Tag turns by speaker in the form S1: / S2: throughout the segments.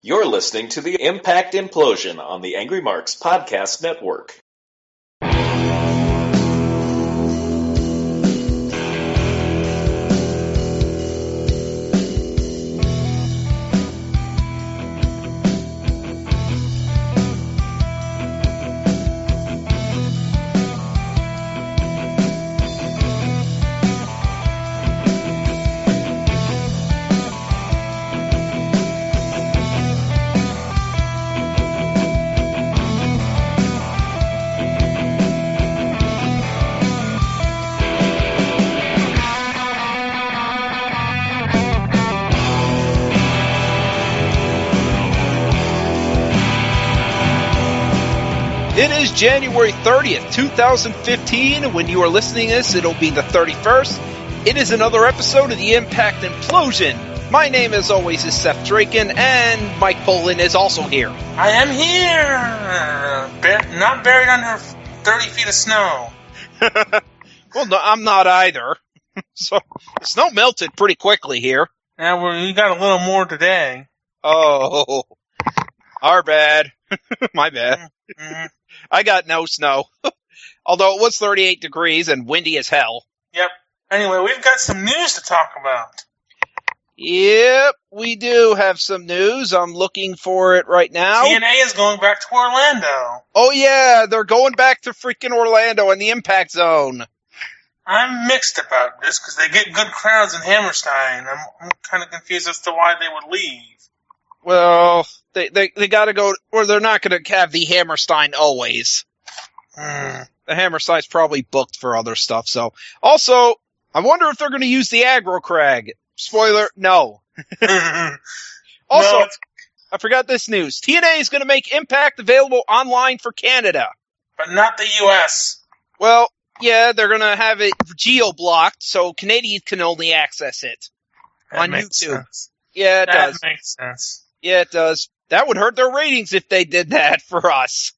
S1: You're listening to the Impact Implosion on the Angry Marks Podcast Network.
S2: It is January 30th, 2015. When you are listening to this, it'll be the 31st. It is another episode of the Impact Implosion. My name, as always, is Seth Draken, and Mike Bolin is also here.
S3: I am here! Not buried under 30 feet of snow.
S2: Well, no, I'm not either. So, the snow melted pretty quickly here.
S3: Yeah, we got a little more today.
S2: Oh, our bad. My bad.
S3: Mm-hmm.
S2: I got no snow. Although it was 38 degrees and windy as hell.
S3: Yep. Anyway, we've got some news to talk about.
S2: Yep, we do have some news. I'm looking for it right now.
S3: TNA is going back to Orlando.
S2: Oh yeah, they're going back to freaking Orlando in the Impact Zone.
S3: I'm mixed about this because they get good crowds in Hammerstein. I'm kind of confused as to why they would leave.
S2: Well, they got to go, or they're not going to have the Hammerstein always. The Hammerstein's probably booked for other stuff. So, also, I wonder if they're going to use the Aggro Crag. Spoiler, no. Also, I forgot this news. TNA is going to make Impact available online for Canada.
S3: But not the U.S.
S2: Well, yeah, they're going to have it geo-blocked, so Canadians can only access it on YouTube.
S3: Sense.
S2: Yeah, it does.
S3: That makes sense.
S2: Yeah, it does. That would hurt their ratings if they did that for us.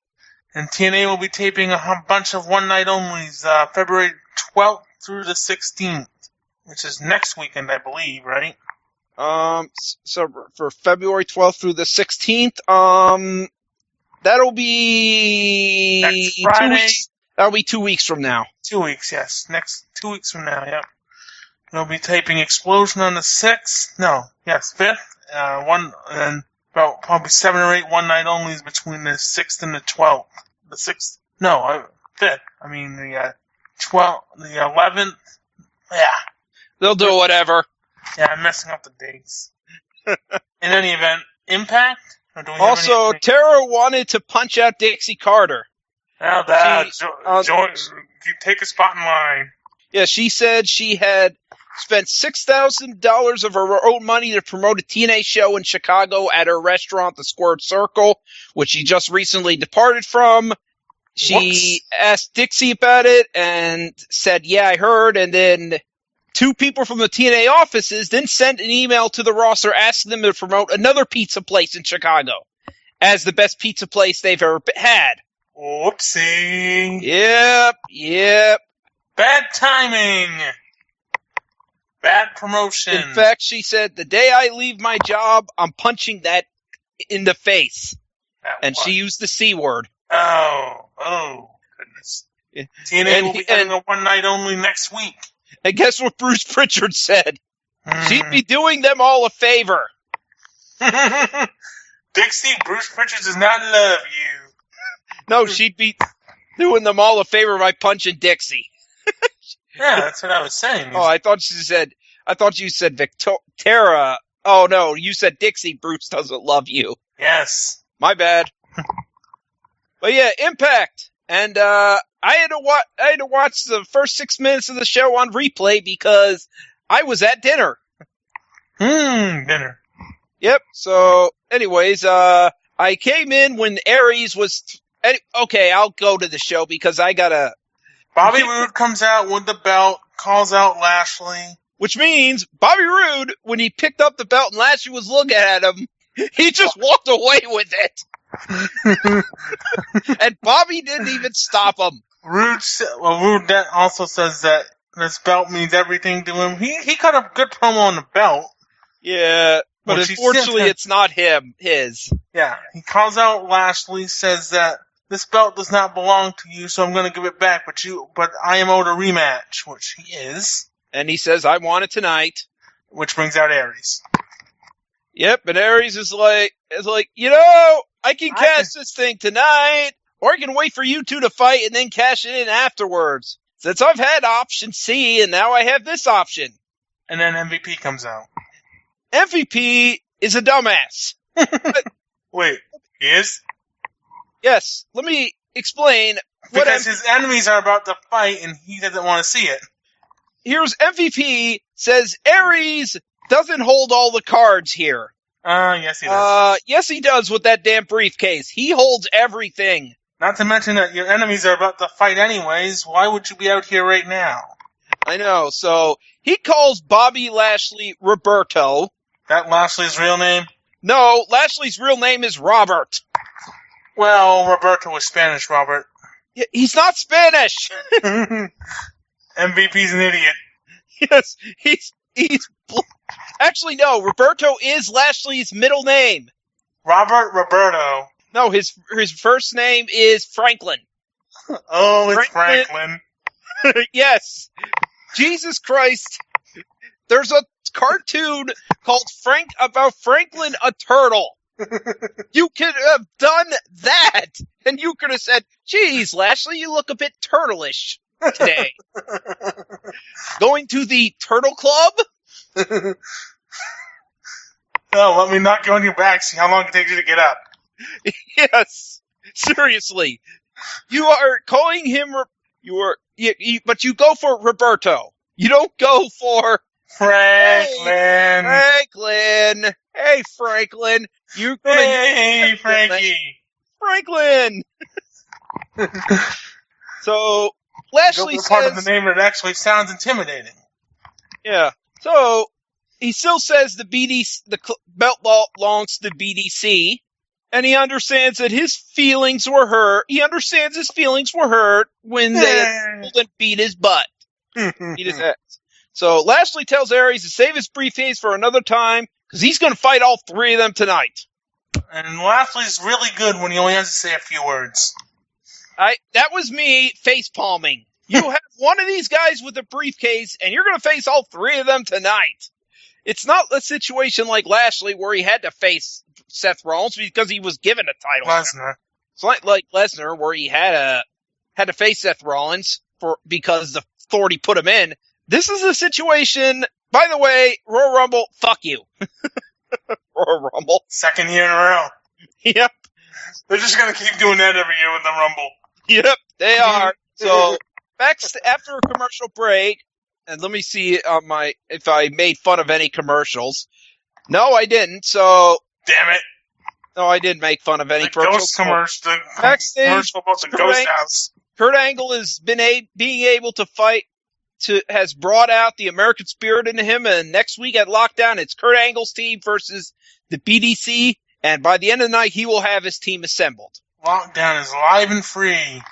S3: And TNA will be taping a bunch of one-night-onlys February 12th through the 16th, which is next weekend, I believe, right?
S2: So for February 12th through the 16th, that'll be
S3: next Friday.
S2: 2 weeks. That'll be 2 weeks from now.
S3: 2 weeks, yes. Next 2 weeks from now, yep. They'll be taping Implosion on the 6th. No, yes, 5th. And about probably 7 or 8 one-night-onlys between the 6th and the 12th. The 6th? No, 5th. I mean, the 12th, the 11th. Yeah.
S2: They'll do whatever.
S3: Yeah, I'm messing up the dates. In any event, Impact? Or do we
S2: Also, Tara wanted to punch out Dixie Carter.
S3: Now that, you take a spot in line.
S2: Yeah, she said she had spent $6,000 of her own money to promote a TNA show in Chicago at her restaurant, the Squared Circle, which she just recently departed from. She asked Dixie about it and said, yeah, I heard. And then 2 people from the TNA offices then sent an email to the roster asking them to promote another pizza place in Chicago as the best pizza place they've ever had.
S3: Whoopsie.
S2: Yep.
S3: Bad timing. Bad promotion.
S2: In fact, she said, the day I leave my job, I'm punching that in the face. And she used the C word.
S3: Oh, goodness. TNA will be having a one-night-only next week.
S2: And guess what Bruce Pritchard said? She'd be doing them all a favor.
S3: Dixie, Bruce Pritchard does not love you.
S2: No, she'd be doing them all a favor by punching Dixie.
S3: Yeah, that's what I was saying.
S2: Oh, I thought you said Tara. Oh no, you said Dixie. Bruce doesn't love you.
S3: Yes.
S2: My bad. But yeah, Impact. And, I had to watch the first 6 minutes of the show on replay because I was at dinner.
S3: Dinner.
S2: Yep. So, anyways, I came in when Aries was, okay, I'll go to the show because I gotta.
S3: Bobby Roode comes out with the belt, calls out Lashley.
S2: Which means Bobby Roode, when he picked up the belt and Lashley was looking at him, he just walked away with it. And Bobby didn't even stop him.
S3: Roode also says that this belt means everything to him. He cut a good promo on the belt.
S2: Yeah, But unfortunately, it's not his.
S3: Yeah, he calls out Lashley, says that this belt does not belong to you, so I'm going to give it back, but I am owed a rematch, which he is.
S2: And he says, I want it tonight.
S3: Which brings out Aries.
S2: Yep, and Aries is like, I can cash this thing tonight, or I can wait for you two to fight and then cash it in afterwards. Since I've had option C, and now I have this option.
S3: And then MVP comes out.
S2: MVP is a dumbass.
S3: Wait, he is?
S2: Yes, let me explain.
S3: Because his enemies are about to fight, and he doesn't want to see it.
S2: Here's MVP says Aries doesn't hold all the cards here.
S3: Yes he does.
S2: Yes he does with that damn briefcase. He holds everything.
S3: Not to mention that your enemies are about to fight anyways. Why would you be out here right now?
S2: I know. So he calls Bobby Lashley Roberto.
S3: That Lashley's real name?
S2: No, Lashley's real name is Robert.
S3: Well, Roberto was Spanish, Robert.
S2: He's not Spanish.
S3: MVP's an idiot.
S2: Yes, he's actually no. Roberto is Lashley's middle name.
S3: Robert Roberto.
S2: No, his first name is Franklin.
S3: Oh, it's Franklin.
S2: Yes. Jesus Christ. There's a cartoon called about Franklin a turtle. You could have done that, and you could have said, "Geez, Lashley, you look a bit turtleish today." Going to the Turtle Club?
S3: Oh, let me knock you on your back, see how long it takes you to get up.
S2: Yes. Seriously. You are calling him, but you go for Roberto. You don't go for
S3: Franklin.
S2: Franklin. Hey, Franklin.
S3: Hey, Frankie.
S2: Franklin. So, Lashley says...
S3: part of the name that actually sounds intimidating.
S2: Yeah. So, he still says the belt belongs to BDC, and he understands that his feelings were hurt. He understands his feelings were hurt when they beat his butt. Beat his ass. So, Lashley tells Aries to save his briefcase for another time, because he's going to fight all three of them tonight.
S3: And Lashley's really good when he only has to say a few words.
S2: That was me face-palming. You have one of these guys with a briefcase, and you're going to face all three of them tonight. It's not a situation like Lashley where he had to face Seth Rollins because he was given a title.
S3: Lesnar.
S2: It's like Lesnar where he had to face Seth Rollins because the authority put him in. This is a situation. By the way, Royal Rumble, fuck you. Royal Rumble.
S3: Second year in a row.
S2: Yep.
S3: They're just going to keep doing that every year with the Rumble.
S2: Yep, they are. So, after a commercial break, and let me see if I made fun of any commercials. No, I didn't, so...
S3: Damn it.
S2: No, I didn't make fun of any
S3: ghost commercial. The commercial about the ghost house.
S2: Kurt Angle has been being able to fight, has brought out the American spirit into him, and next week at Lockdown, it's Kurt Angle's team versus the BDC, and by the end of the night, he will have his team assembled.
S3: Lockdown is live and free. Yay.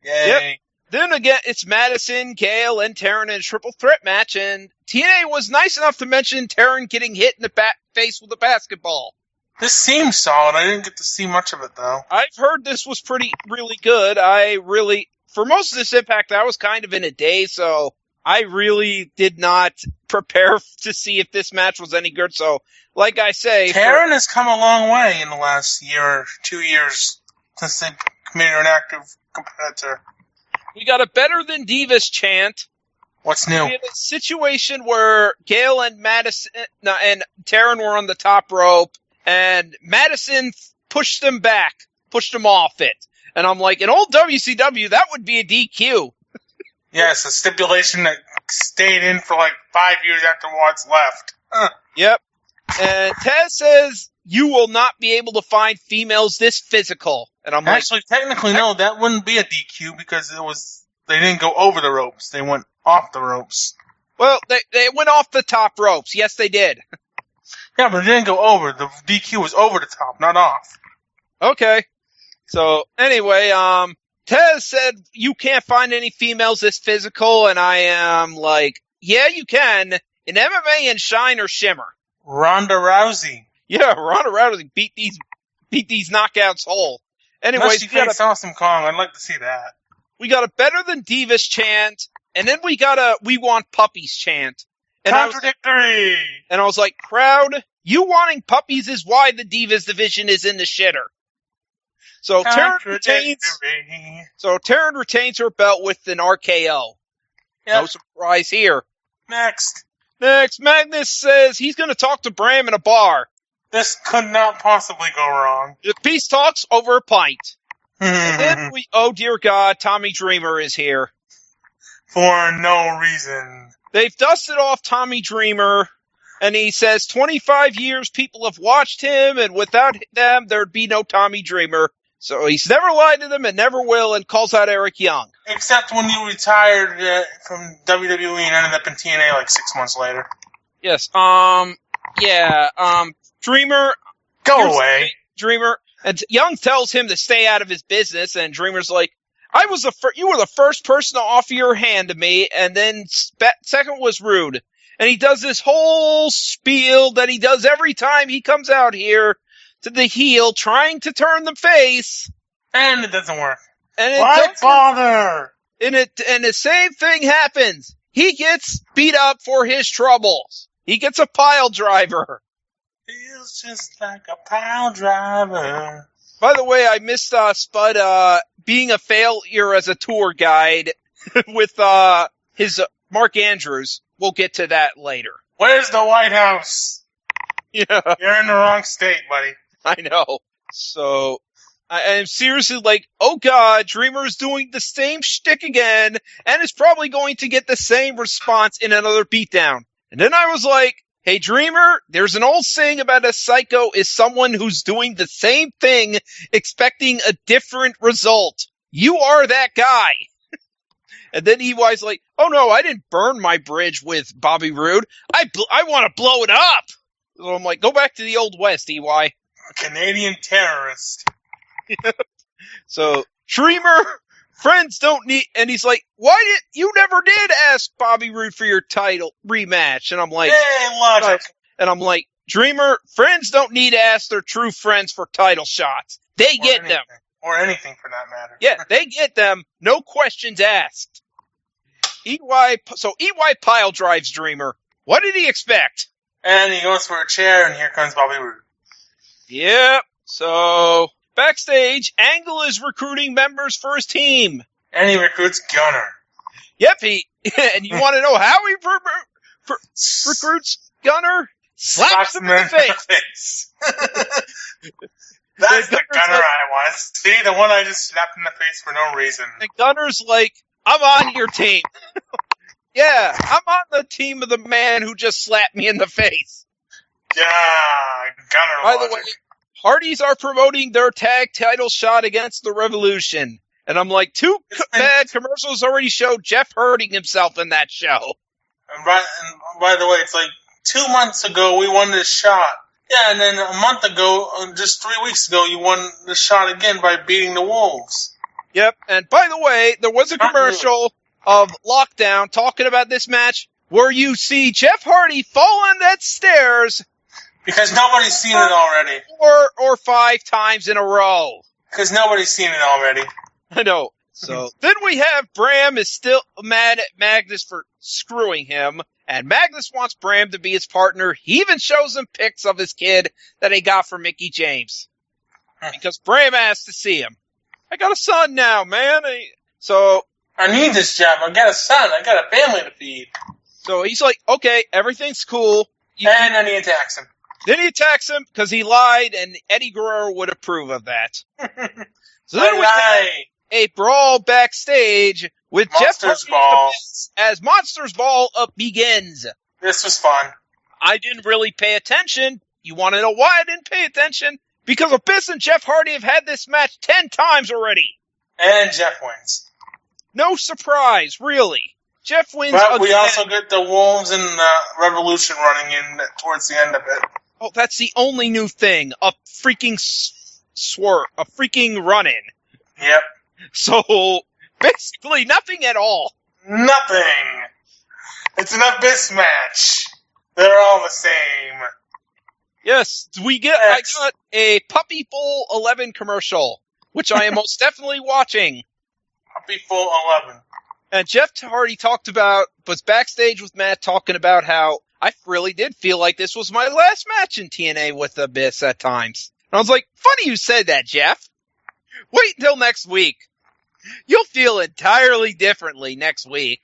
S2: Yep. Then again, it's Madison, Gale, and Taryn in a triple threat match, and TNA was nice enough to mention Taryn getting hit in the face with a basketball.
S3: This seems solid. I didn't get to see much of it, though.
S2: I've heard this was really good. For most of this Impact, I was kind of in a daze, so I really did not prepare to see if this match was any good. So, like I say...
S3: Taryn has come a long way in the last year or 2 years since they made her an active competitor.
S2: We got a better than Divas chant.
S3: What's new?
S2: We had a situation where Gale and Madison and Taryn were on the top rope, and Madison pushed them off it. And I'm like, in old WCW, that would be a DQ.
S3: Yes, a stipulation that stayed in for like 5 years after Watts left.
S2: Yep. And Taz says, you will not be able to find females this physical. And I'm
S3: Actually, technically, no, that wouldn't be a DQ because they didn't go over the ropes. They went off the ropes.
S2: Well, they went off the top ropes. Yes, they did.
S3: Yeah, but it didn't go over. The DQ was over the top, not off.
S2: Okay. So, anyway, Tez said, you can't find any females this physical, and I am like, yeah, you can. In MMA and Shine or Shimmer.
S3: Ronda Rousey.
S2: Yeah, Ronda Rousey beat these knockouts whole.
S3: Unless
S2: Anyways,
S3: she faced Awesome Kong, I'd like to see that.
S2: we got a better than Divas chant, and then we got a we want puppies chant. And
S3: Contradictory!
S2: I was like, crowd, you wanting puppies is why the Divas division is in the shitter. So Taryn retains her belt with an RKO.
S3: Yep.
S2: No surprise here.
S3: Next,
S2: Magnus says he's going to talk to Bram in a bar.
S3: this could not possibly go wrong.
S2: The peace talks over a pint. And then oh dear God, Tommy Dreamer is here.
S3: For no reason.
S2: They've dusted off Tommy Dreamer, and he says 25 years people have watched him, and without them, there'd be no Tommy Dreamer. So he's never lied to them and never will, and calls out Eric Young.
S3: Except when you retired from WWE and ended up in TNA like 6 months later.
S2: Yes, Dreamer.
S3: Go away.
S2: Dreamer. And Young tells him to stay out of his business, and Dreamer's like, you were the first person to offer your hand to me, and then second was rude. And he does this whole spiel that he does every time he comes out here to the heel, trying to turn the face.
S3: And it doesn't work.
S2: And
S3: Why bother?
S2: And the same thing happens. He gets beat up for his troubles. He gets a pile driver.
S3: Feels just like a pile driver.
S2: By the way, I missed Spud being a failure as a tour guide with his Mark Andrews. We'll get to that later.
S3: Where's the White House?
S2: Yeah.
S3: You're in the wrong state, buddy.
S2: I know. So, I am seriously like, oh God, Dreamer's doing the same shtick again, and is probably going to get the same response in another beatdown. And then I was like, hey Dreamer, there's an old saying about a psycho is someone who's doing the same thing, expecting a different result. You are that guy. And then EY's like, oh no, I didn't burn my bridge with Bobby Roode. I want to blow it up. So I'm like, go back to the old West, EY.
S3: Canadian terrorist.
S2: So, Dreamer, friends don't need, and he's like, you never did ask Bobby Roode for your title rematch. And I'm like,
S3: hey, logic.
S2: And I'm like, Dreamer, friends don't need to ask their true friends for title shots. They get them.
S3: Or anything for that matter.
S2: Yeah, they get them. No questions asked. EY pile drives Dreamer. What did he expect?
S3: And he goes for a chair, and here comes Bobby Roode.
S2: Yep. So, backstage, Angle is recruiting members for his team.
S3: And he recruits Gunner.
S2: Yep, and you want to know how he recruits Gunner? Slaps him in the face.
S3: That's the Gunner I want. See, the one I just slapped in the face for no reason.
S2: And Gunner's like, I'm on your team. Yeah, I'm on the team of the man who just slapped me in the face.
S3: Yeah, Gunner
S2: By
S3: logic.
S2: the way, Hardys are promoting their tag title shot against the Revolution. And I'm like, bad commercials already showed Jeff hurting himself in that show.
S3: And by the way, it's like 2 months ago we won this shot. Yeah, and then a month ago, just 3 weeks ago, you won the shot again by beating the Wolves.
S2: Yep, and by the way, there was a commercial of Lockdown talking about this match where you see Jeff Hardy fall on that stairs.
S3: Because nobody's seen it already.
S2: 4 or 5 times in a row.
S3: Because nobody's seen it already.
S2: I know. So then we have Bram is still mad at Magnus for screwing him, and Magnus wants Bram to be his partner. He even shows him pics of his kid that he got from Mickey James. Because Bram asked to see him. I got a son now, man.
S3: I need this job. I got a son. I got a family to feed.
S2: So he's like, okay, everything's cool.
S3: And then he attacks him.
S2: Then he attacks him because he lied, and Eddie Guerrero would approve of that. So then we have a brawl backstage with
S3: Monsters
S2: Jeff
S3: Ball.
S2: as Monsters Ball begins.
S3: This was fun.
S2: I didn't really pay attention. You want to know why I didn't pay attention? Because Abyss and Jeff Hardy have had this match 10 times already.
S3: And Jeff wins.
S2: No surprise, really. Jeff wins
S3: But
S2: again.
S3: we also get the Wolves and the Revolution running in towards the end of it.
S2: Oh, that's the only new thing. A freaking swerve. A freaking run-in.
S3: Yep.
S2: So, basically nothing at all.
S3: Nothing. It's an Abyss match. They're all the same.
S2: Yes, I got a Puppy Bowl 11 commercial, which I am most definitely watching.
S3: Puppy Bowl 11.
S2: And Jeff Hardy was backstage with Matt talking about how I really did feel like this was my last match in TNA with Abyss at times. And I was like, funny you said that, Jeff. Wait until next week. You'll feel entirely differently next week.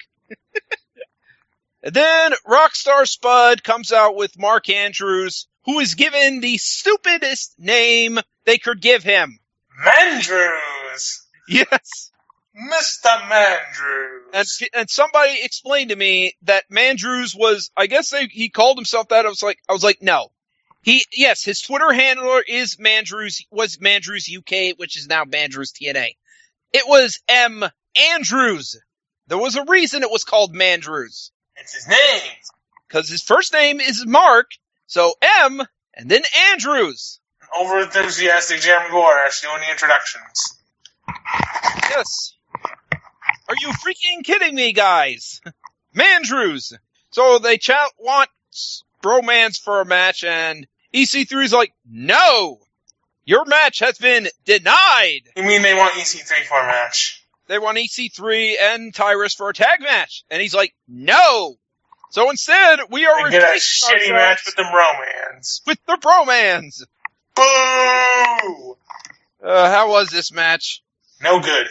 S2: And then Rockstar Spud comes out with Mark Andrews, who is given the stupidest name they could give him.
S3: Mandrews!
S2: Yes.
S3: Mr. Mandrews!
S2: And somebody explained to me that Mandrews was, I guess he called himself that. I was like, no. His Twitter handler is was Mandrews UK, which is now Mandrews TNA. It was M. Andrews. There was a reason it was called Mandrews.
S3: It's his name.
S2: Because his first name is Mark, so M, and then Andrews.
S3: Over-enthusiastic Jeremy Gorash doing the introductions.
S2: Yes. Are you freaking kidding me, guys? Mandrews. So they want bromance for a match, and EC3's like, no! Your match has been denied!
S3: You mean they want EC3 for a match?
S2: They want EC3 and Tyrus for a tag match. And he's like, no! So instead, we are
S3: replacing get a shitty match with the bromans.
S2: With the bromans!
S3: Boo!
S2: How was this match?
S3: No good.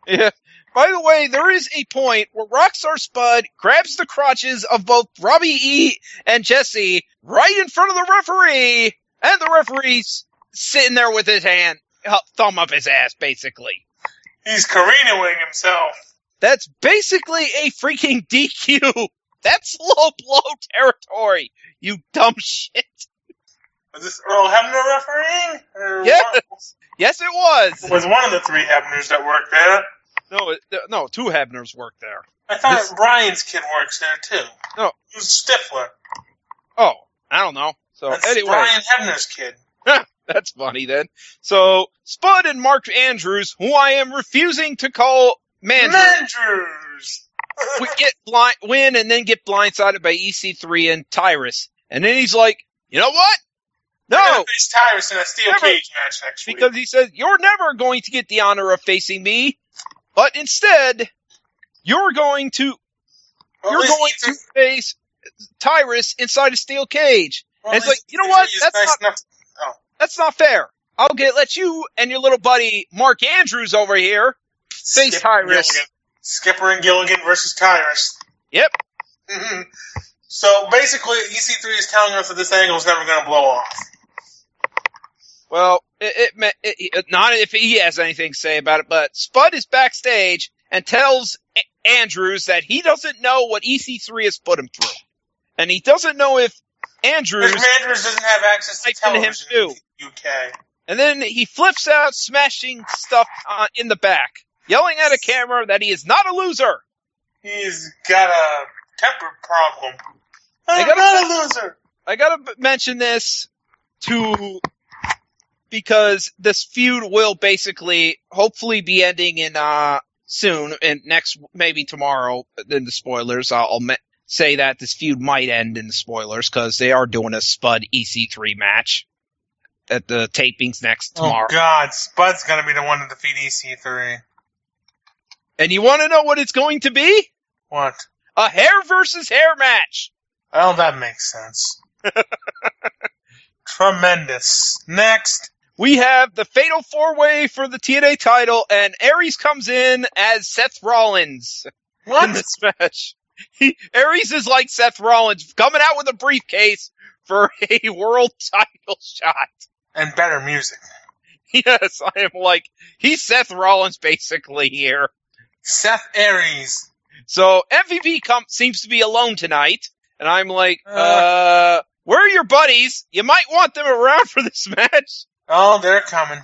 S2: Yeah. By the way, there is a point where Rockstar Spud grabs the crotches of both Robbie E. and Jesse right in front of the referee, and the referee's sitting there with his hand, thumb up his ass, basically.
S3: He's careening himself.
S2: That's basically a freaking DQ. That's low blow territory, you dumb shit.
S3: Was this Earl Hebner refereeing?
S2: Yes. Yes, it was.
S3: It was one of the three Hebners that worked there.
S2: No, two Hebners worked there.
S3: I thought Brian's kid works there, too.
S2: No.
S3: He was Stifler.
S2: Oh, I don't know. So
S3: That's
S2: anyway.
S3: Brian Hebner's kid.
S2: That's funny, then. So, Spud and Mark Andrews, who I am refusing to call
S3: Mandrews!
S2: we win and then get blindsided by EC3 and Tyrus. And then he's like, you know what? No!
S3: We're going to face Tyrus in a steel cage match next week.
S2: Because he says, you're never going to get the honor of facing me, but instead, you're going to face Tyrus inside a steel cage. And it's like, you know what? That's not fair. I'll let you and your little buddy Mark Andrews over here face Tyrus.
S3: Skipper and Gilligan versus Tyrus.
S2: Yep.
S3: Mm-hmm. So basically, EC3 is telling us that this angle is never going to blow off.
S2: Well, not if he has anything to say about it, but Spud is backstage and tells Andrews that he doesn't know what EC3 has put him through. And he doesn't know if Andrews
S3: doesn't have access to television in the UK.
S2: And then he flips out, smashing stuff in the back, yelling at a camera that he is not a loser.
S3: He's got a temper problem. I'm not a loser.
S2: I gotta mention this because this feud will basically, hopefully be ending in soon, and maybe tomorrow, in the spoilers. I'll say that this feud might end in the spoilers, because they are doing a Spud EC3 match at the tapings next tomorrow.
S3: Oh God, Spud's gonna be the one to defeat EC3.
S2: And you want to know what it's going to be?
S3: What?
S2: A hair versus hair match.
S3: Oh, that makes sense. Tremendous. Next.
S2: We have the Fatal 4-Way for the TNA title, and Aries comes in as Seth Rollins.
S3: What?
S2: In this match. Aries is like Seth Rollins, coming out with a briefcase for a world title shot.
S3: And better music.
S2: Yes, I am like, he's Seth Rollins basically here.
S3: Seth Aries.
S2: So MVP seems to be alone tonight, and I'm like, where are your buddies? You might want them around for this match.
S3: Oh, they're coming.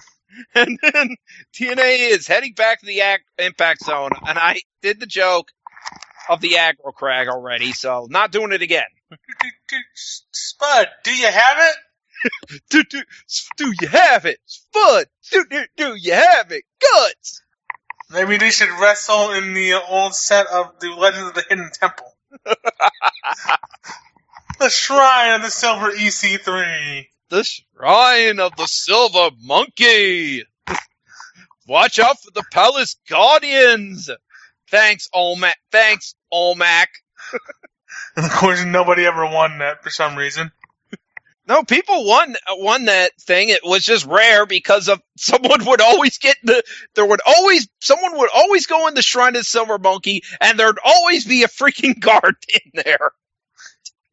S2: And then TNA is heading back to the Impact Zone, and I did the joke of the aggro crag already, so not doing it again.
S3: Spud, do you have it?
S2: Do you have it? Spud, do you have it? Guts!
S3: Maybe they should wrestle in the old set of the Legends of the Hidden Temple. The Shrine of the Silver EC3.
S2: The Shrine of the Silver Monkey. Watch out for the Palace Guardians. Thanks, Olmec.
S3: And of course, nobody ever won that for some reason.
S2: No, people won that thing. It was just rare because of someone would always someone would always go in the Shrine of the Silver Monkey, and there'd always be a freaking guard in there.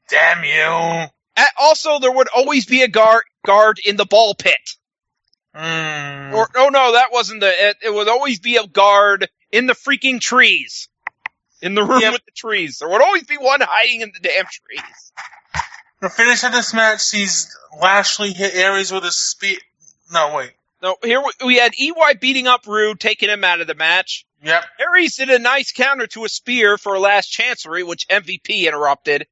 S3: Damn you.
S2: And also, there would always be a guard in the ball pit.
S3: Mm.
S2: No, that wasn't it would always be a guard in the freaking trees. In the room with the trees. There would always be one hiding in the damn trees.
S3: The finish of this match sees Lashley hit Aries with a spear. No, wait.
S2: No, here we had EY beating up Rude, taking him out of the match.
S3: Yep.
S2: Aries did a nice counter to a spear for a last chancery, which MVP interrupted.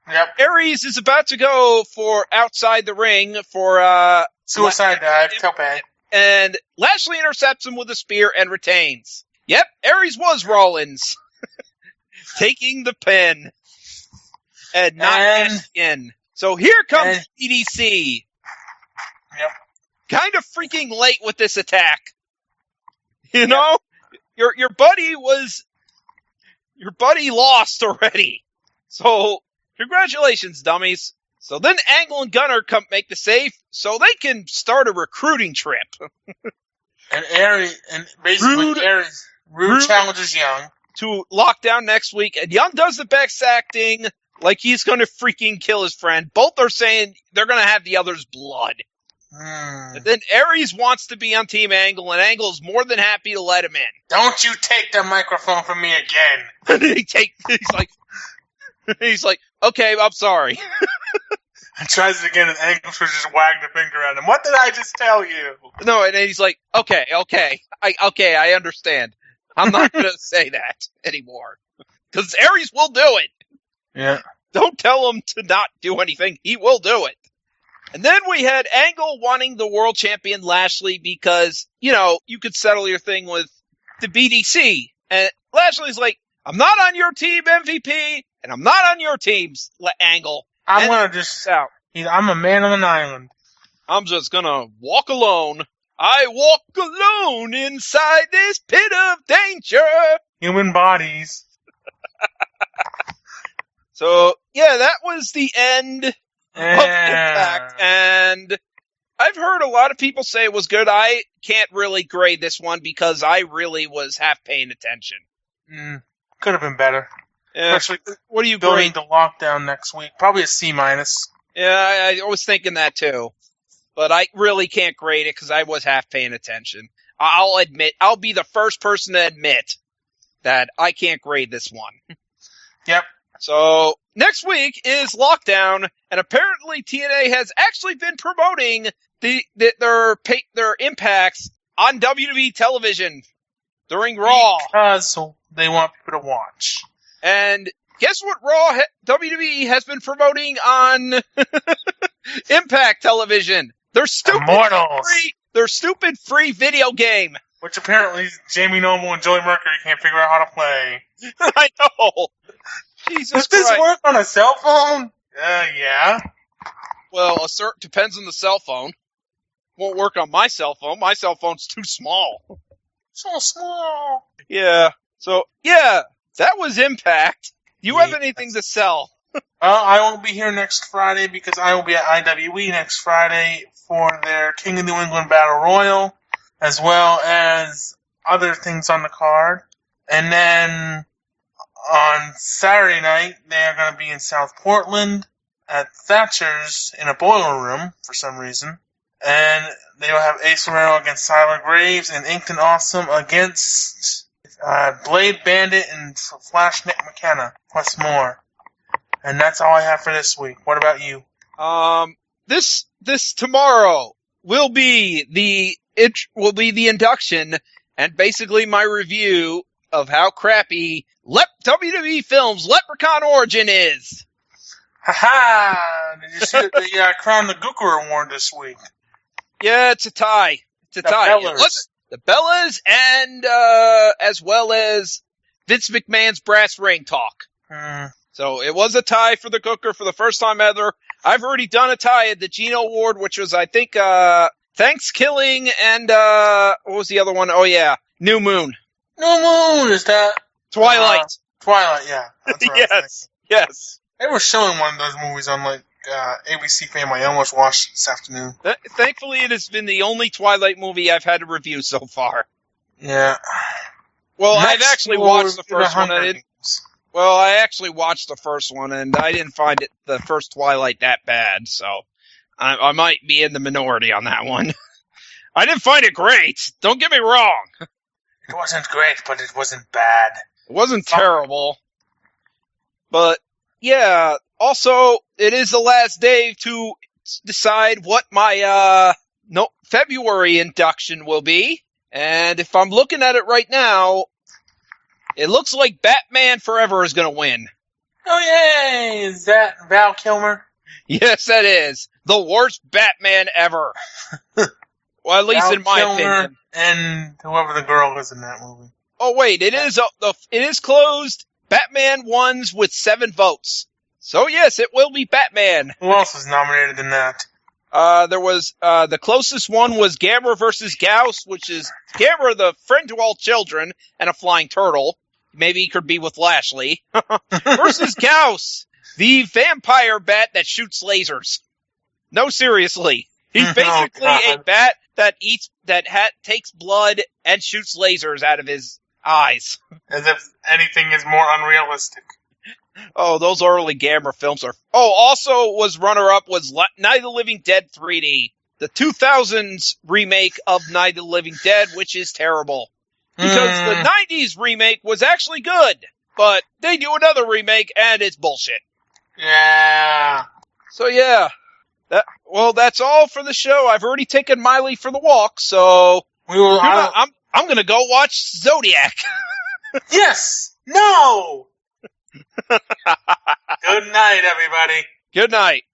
S3: Yep.
S2: Aries is about to go for outside the ring for
S3: suicide dive, tope.
S2: And Lashley intercepts him with a spear and retains. Yep, Aries was Rollins. Taking the pin. And not in. So here comes EDC.
S3: Yep.
S2: Kind of freaking late with this attack. You know? Your buddy lost already. So congratulations, dummies. So then Angle and Gunner come make the save so they can start a recruiting trip.
S3: And Aries Rude challenges Young
S2: to Lockdown next week, and Young does the best acting like he's going to freaking kill his friend. Both are saying they're going to have the other's blood. And then Aries wants to be on Team Angle, and Angle is more than happy to let him in.
S3: Don't you take the microphone from me again.
S2: And he's like, okay, I'm sorry.
S3: And tries it again, and Angle just wagged a finger at him. What did I just tell you?
S2: No, and then he's like, okay, I understand. I'm not going to say that anymore. Because Aries will do it.
S3: Yeah.
S2: Don't tell him to not do anything. He will do it. And then we had Angle wanting the world champion Lashley because, you could settle your thing with the BDC. And Lashley's like, I'm not on your team, MVP, and I'm not on your team's Angle.
S3: I'm a man on an island.
S2: I'm just gonna walk alone. I walk alone inside this pit of danger.
S3: Human bodies.
S2: So, yeah, that was the end of Impact. And I've heard a lot of people say it was good. I can't really grade this one because I really was half paying attention.
S3: Could have been better.
S2: Yeah.
S3: Especially
S2: what do you
S3: building
S2: grade?
S3: the lockdown next week. Probably a C-.
S2: Yeah, I was thinking that too. But I really can't grade it because I was half paying attention. I'll be the first person to admit that I can't grade this one.
S3: Yep.
S2: So, next week is Lockdown, and apparently TNA has actually been promoting their impacts on WWE television during Raw.
S3: Because they want people to watch.
S2: And guess what WWE has been promoting on Impact television? Their stupid free video game.
S3: Which apparently Jamie Noble and Joey Mercury can't figure out how to play.
S2: I know. Jesus Christ.
S3: Does this work on a cell phone? Yeah.
S2: Well, depends on the cell phone. Won't work on my cell phone. My cell phone's too small.
S3: So small.
S2: Yeah. So, yeah, that was Impact. Do you have anything to sell?
S3: I won't be here next Friday because I will be at IWE next Friday for their King of New England Battle Royal, as well as other things on the card. And then on Saturday night, they are going to be in South Portland at Thatcher's in a boiler room for some reason. And they will have Ace Guerrero against Tyler Graves and Inkton Awesome against Blade Bandit and Flash Nick McKenna, plus more. And that's all I have for this week. What about you?
S2: This tomorrow will be the induction and basically my review of how crappy WWE Films Leprechaun Origin is.
S3: Ha-ha! Did you see that they crowned the Gooker Award this week?
S2: Yeah, it's a tie. It's a tie.
S3: Bellas.
S2: The Bellas and as well as Vince McMahon's brass ring talk. So it was a tie for the Gooker for the first time ever. I've already done a tie at the Geno Award, which was, I think, Thanksgiving and, what was the other one? Oh, yeah, New Moon.
S3: New Moon, is that?
S2: Twilight.
S3: Twilight, yeah. That's what I was thinking.
S2: Yes.
S3: They were showing one of those movies on, like, ABC Family. I almost watched it this afternoon.
S2: Thankfully, it has been the only Twilight movie I've had to review so far.
S3: Yeah.
S2: Well,
S3: Next,
S2: I've actually watched the first one.
S3: Well,
S2: I actually watched the first one, and I didn't find the first Twilight that bad, so I might be in the minority on that one. I didn't find it great. Don't get me wrong.
S3: It wasn't great, but it wasn't bad.
S2: It wasn't terrible. But, yeah, also, it is the last day to decide what my February induction will be. And if I'm looking at it right now, it looks like Batman Forever is going to win.
S3: Oh, yay! Is that Val Kilmer?
S2: Yes, that is. The worst Batman ever. Well, at least
S3: Val
S2: in my
S3: Kilmer
S2: opinion.
S3: And whoever the girl is in that movie.
S2: Oh, wait, it is closed. Batman wins with 7 votes. So, yes, it will be Batman.
S3: Who else was nominated in that?
S2: There was, the closest one was Gamera versus Gauss, which is Gamera, the friend to all children, and a flying turtle. Maybe he could be with Lashley. Versus Gauss, the vampire bat that shoots lasers. No, seriously. He's basically a bat that takes blood and shoots lasers out of his eyes.
S3: As if anything is more unrealistic.
S2: Oh, those early Gamera films are... Oh, also was runner-up was Night of the Living Dead 3D. The 2000s remake of Night of the Living Dead, which is terrible. Because the 90s remake was actually good. But they do another remake, and it's bullshit.
S3: Yeah.
S2: So, yeah. That's all for the show. I've already taken Miley for the walk, so... I'm gonna go watch Zodiac.
S3: Yes! No! Good night, everybody.
S2: Good night.